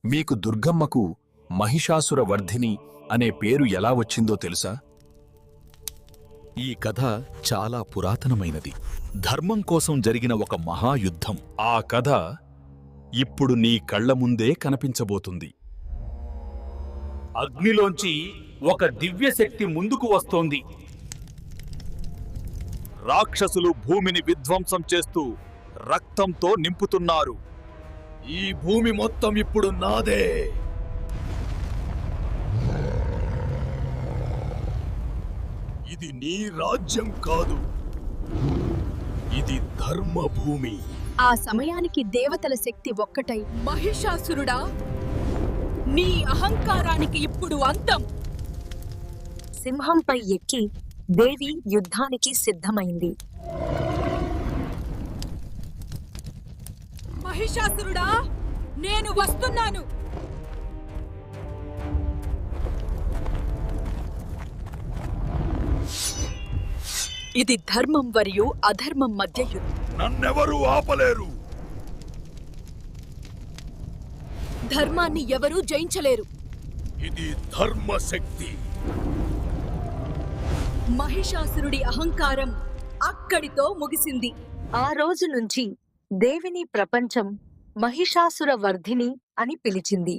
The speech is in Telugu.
మీకు దుర్గమ్మకు మహిషాసురవర్ధిని అనే పేరు ఎలా వచ్చిందో తెలుసా? ఈ కథ చాలా పురాతనమైనది. ధర్మం కోసం జరిగిన ఒక మహాయుద్ధం. ఆ కథ ఇప్పుడు నీ కళ్ల ముందే కనిపించబోతుంది. అగ్నిలోంచి ఒక దివ్యశక్తి ముందుకు వస్తోంది. రాక్షసులు భూమిని విధ్వంసం చేస్తూ రక్తంతో నింపుతున్నారు. ఈ భూమి మొత్తం ఇప్పుడు నాదే. ఇది నీ రాజ్యం కాదు, ఇది ధర్మభూమి. ఆ సమయానికి దేవతల శక్తి ఒక్కటై, మహిషాసురుడా, నీ అహంకారానికి ఇప్పుడు అంతం. సింహంపై ఎక్కి దేవి యుద్ధానికి సిద్ధమైంది. మహిషాసురుడా, నేను వస్తున్నాను. ఇది ధర్మం మరియు అధర్మం మధ్య యుద్ధం. నన్నెవరూ ఆపలేరు. ధర్మాన్ని ఎవరూ జయించలేరు. ఇది ధర్మశక్తి. మహిషాసురుడి అహంకారం అక్కడితో ముగిసింది. ఆ రోజు నుంచి దేవిని ప్రపంచం మహిషాసుర వర్ధిని అని పిలిచింది.